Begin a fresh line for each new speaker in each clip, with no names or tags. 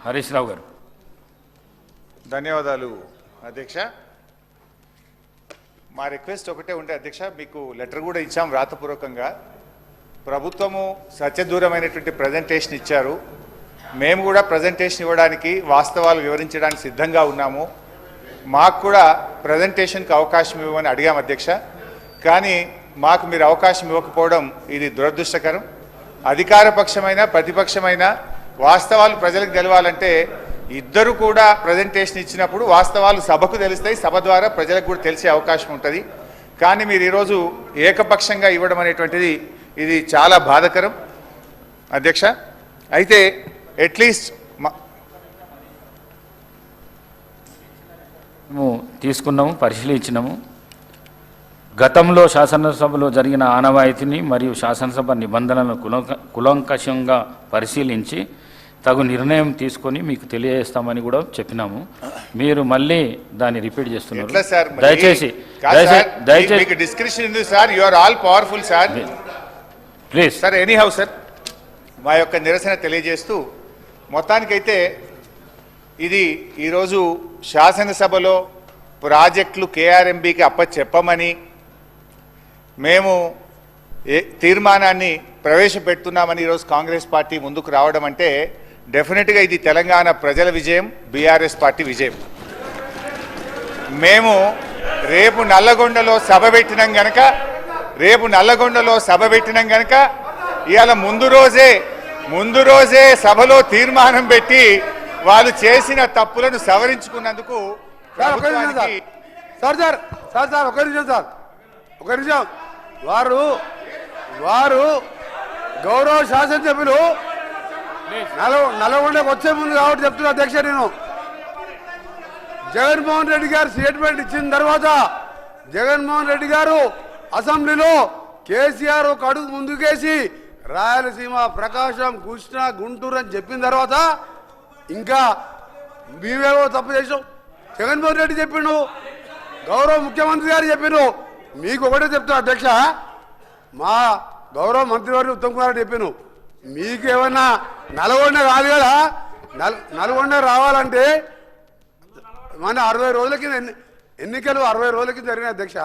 హరీష్ రావు గారు.
ధన్యవాదాలు అధ్యక్ష. మా రిక్వెస్ట్ ఒకటే ఉంటే అధ్యక్ష, మీకు లెటర్ కూడా ఇచ్చాం రాతపూర్వకంగా. ప్రభుత్వము సత్యదూరమైనటువంటి ప్రజెంటేషన్ ఇచ్చారు. మేము కూడా ప్రజెంటేషన్ ఇవ్వడానికి, వాస్తవాలు వివరించడానికి సిద్ధంగా ఉన్నాము. మాకు కూడా ప్రజెంటేషన్కి అవకాశం ఇవ్వమని అడిగాం అధ్యక్ష. కానీ మాకు మీరు అవకాశం ఇవ్వకపోవడం ఇది దురదృష్టకరం. అధికార పక్షమైన ప్రతిపక్షమైన వాస్తవాలు ప్రజలకు తెలవాలంటే ఇద్దరు కూడా ప్రజెంటేషన్ ఇచ్చినప్పుడు వాస్తవాలు సభకు తెలుస్తాయి, సభ ద్వారా ప్రజలకు కూడా తెలిసే అవకాశం ఉంటుంది. కానీ మీరు ఈరోజు ఏకపక్షంగా ఇవ్వడం అనేటువంటిది ఇది చాలా బాధాకరం అధ్యక్ష. అయితే అట్లీస్ట్
మేము తీసుకున్నాము, పరిశీలించినాము. గతంలో శాసనసభలో జరిగిన ఆనవాయితీని మరియు శాసనసభ నిబంధనలను కులంకషంగా పరిశీలించి తగు నిర్ణయం తీసుకొని మీకు తెలియజేస్తామని కూడా చెప్పినాము. మీరు మళ్ళీ దాన్ని రిపీట్ చేస్తున్నారు. దయచేసి
డిస్క్రిప్షన్ ఉంది sir. You are all powerful sir.
Please
sir, anyhow sir, మా యొక్క నిరసన తెలియజేస్తూ మొత్తానికైతే ఇది ఈరోజు శాసనసభలో ప్రాజెక్టులు కేఆర్ఎంబీకి అప్పచెప్పమని మేము తీర్మానాన్ని ప్రవేశపెడుతున్నామని ఈరోజు కాంగ్రెస్ పార్టీ ముందుకు రావడం అంటే డెఫినెట్గా ఇది తెలంగాణ ప్రజల విజయం, బీఆర్ఎస్ పార్టీ విజయం. మేము రేపు నల్లగొండలో సభ పెట్టినాం గనక ఇవాళ ముందు రోజే సభలో తీర్మానం పెట్టి వాళ్ళు చేసిన తప్పులను సవరించుకున్నందుకు
ఒక నిమిషం వారు గౌరవ శాసనసభ్యులు నల్గొండకు వచ్చే ముందు కాబట్టి చెప్తున్నా అధ్యక్ష. నేను జగన్మోహన్ రెడ్డి గారు స్టేట్మెంట్ ఇచ్చిన తర్వాత జగన్మోహన్ రెడ్డి గారు అసెంబ్లీలో కేసీఆర్ ఒక అడుగు ముందుకేసి రాయలసీమ, ప్రకాశం, కృష్ణా, గుంటూరు అని చెప్పిన తర్వాత ఇంకా మేమేవో తప్పు చేసాం. జగన్మోహన్ రెడ్డి చెప్పిండు, గౌరవ ముఖ్యమంత్రి గారు చెప్పిండు. మీకు ఒకటే చెప్తున్నా అధ్యక్ష, మా గౌరవ మంత్రివర్యులు ఉత్తమ్ కుమార్ రెడ్డి చెప్పాను, మీకు ఏమన్నా నల్గొండ కాదు కదా, నల్గొండ రావాలంటే మన 60 రోజుల కింద ఎన్నికలు 60 రోజుల కింద జరిగిన అధ్యక్ష.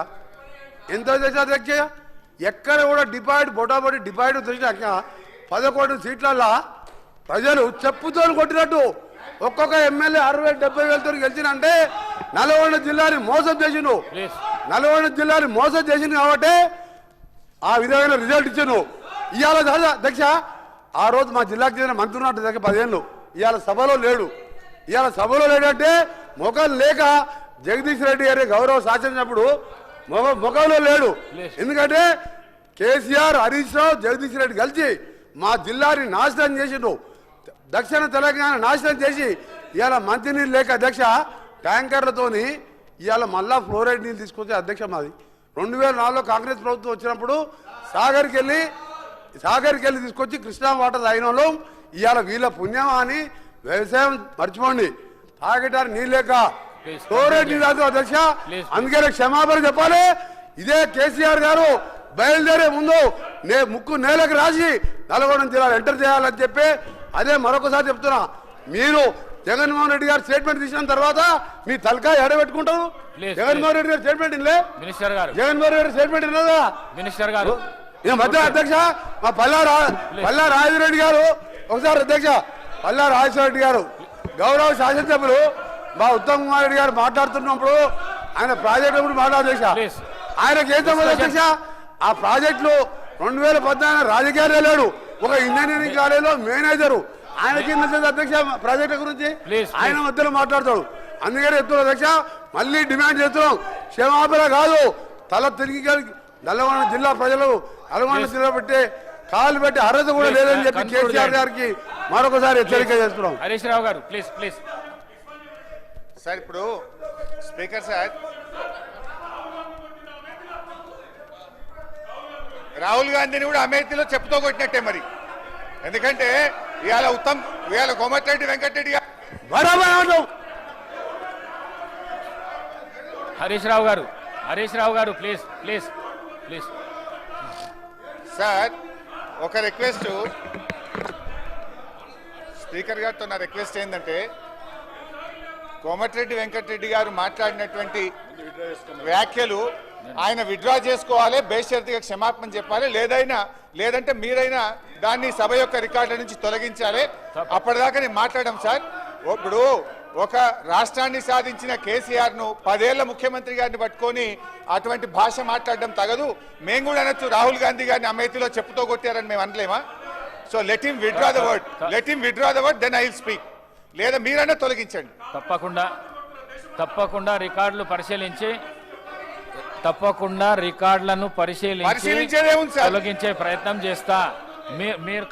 ఎంత చేసిన అధ్యక్ష, ఎక్కడ కూడా బొటాబొటి డిపాయిడ్ తెచ్చినాక 11 సీట్లల్లో ప్రజలు చెప్పుతో కొట్టినట్టు ఒక్కొక్క ఎమ్మెల్యే 60-70 వేలతో గెలిచినంటే నల్గొండ జిల్లాని మోసం చేసిండు. నల్గొండ జిల్లాని మోసం చేసింది కాబట్టి ఆ విధమైన రిజల్ట్ ఇచ్చాను. ఇవాళ అధ్యక్ష, ఆ రోజు మా జిల్లాకు చెందిన మంత్రి ఉన్నట్టు దగ్గర 10 ఏళ్ళు ఇవాళ సభలో లేడంటే ముఖం లేక జగదీష్ రెడ్డి గారి గౌరవ శాసనప్పుడు ముఖంలో లేడు. ఎందుకంటే కేసీఆర్, హరీష్ రావు, జగదీష్ రెడ్డి కలిసి మా జిల్లాని నాశనం చేసిండు. దక్షిణ తెలంగాణ నాశనం చేసి ఇవాళ మంచినీళ్ళు లేక అధ్యక్ష ట్యాంకర్లతోని ఇవాళ మళ్ళా ఫ్లోరైడ్ నీళ్ళు తీసుకొచ్చే అధ్యక్ష మాది 2004లో కాంగ్రెస్ ప్రభుత్వం వచ్చినప్పుడు సాగర్కి వెళ్ళి తీసుకొచ్చి కృష్ణా వాటర్ తాగిన వాళ్ళు ఇవాళ వీళ్ళ పుణ్యమా అని వ్యవసాయం మర్చిపోండి. తాగటానికి నీళ్ళు లేక ఫ్లోరైడ్ నీళ్ళు అధ్యక్ష. అందుకనే క్షమాపణ చెప్పాలి. ఇదే కేసీఆర్ గారు బయలుదేరే ముందు ముక్కు నేలకు రాసి నల్గొండ జిల్లాలో ఎంటర్ చేయాలని చెప్పి అదే మరొకసారి చెప్తున్నా. మీరు జగన్మోహన్ రెడ్డి గారు స్టేట్మెంట్ తీసిన తర్వాత మీ తలకాయ ఎడబెట్టుకుంటారు. జగన్మోహన్ రెడ్డి గారు స్టేట్మెంట్ ఇల్లే, జగన్మోహన్ రెడ్డి స్టేట్మెంట్ ఇల్లదా మినిస్టర్ గారు మధ్య అధ్యక్ష. మా పల్లా రాజరెడ్డి గారు ఒకసారి అధ్యక్ష, పల్లా రాజరెడ్డి గారు గౌరవ శాసనసభ్యులు మా ఉత్తమ్ కుమార్ రెడ్డి గారు మాట్లాడుతున్నప్పుడు ఆయన ప్రాజెక్టు గురించి మాట్లాడేసా. ఆయనకి ఏం సంబంధం అధ్యక్ష? ఆ ప్రాజెక్టులు 2014 రాజకీయాలు లేడు, ఒక ఇంజనీరింగ్ కాలేజీలో మేనేజరు ఆయనకి అధ్యక్ష ప్రాజెక్టు గురించి ఆయన మధ్యలో మాట్లాడతాడు. అందుకని చెప్తున్నాం అధ్యక్ష, మళ్ళీ డిమాండ్ చేస్తున్నాం. క్షమాపణ కాదు, తల తిరిగి నల్గొండ జిల్లా ప్రజలు నల్గొండ జిల్లా పెట్టి కాలు పెట్టి అర్హత కూడా లేదని చెప్పి కేసీఆర్ గారికి మరొకసారి హెచ్చరిక చేస్తున్నాం.
హరీష్ రావు గారు ప్లీజ్
సార్. ఇప్పుడు స్పీకర్ సార్, రాహుల్ గాంధీని కూడా అమేథీలో చెప్పుతో కొట్టినట్టే మరి. ఎందుకంటే ఇవాళ కోమటిరెడ్డి వెంకటరెడ్డి గారు
హరీష్ రావు గారు ప్లీజ్
సార్, ఒక రిక్వెస్ట్. స్పీకర్ గారితో నా రిక్వెస్ట్ ఏంటంటే కోమటిరెడ్డి వెంకటరెడ్డి గారు మాట్లాడినటువంటి వ్యాఖ్యలు ఆయన విత్డ్రా చేసుకోవాలి, బేషరతుగా క్షమాపణ చెప్పాలి, లేదంటే మీరైనా దాన్ని సభ యొక్క రికార్డుల నుంచి తొలగించాలి. అప్పటిదాకా నేను మాట్లాడడం సార్. ఇప్పుడు ఒక రాష్ట్రాన్ని సాధించిన కేసీఆర్ ను 10 ఏళ్ల ముఖ్యమంత్రి గారిని పట్టుకొని అటువంటి భాష మాట్లాడడం తగదు. మేము కూడా అనొచ్చు, రాహుల్ గాంధీ గారిని అమేథీలో చెప్పుతో కొట్టారని మేము అనలేమా? So let him withdraw the word, then I will speak. లేదా మీరైనా తొలగించండి.
తప్పకుండా రికార్డులను పరిశీలించి
పరిశీలించేదే ఉంది సార్.
తొలగించే ప్రయత్నం చేస్తా. మీరు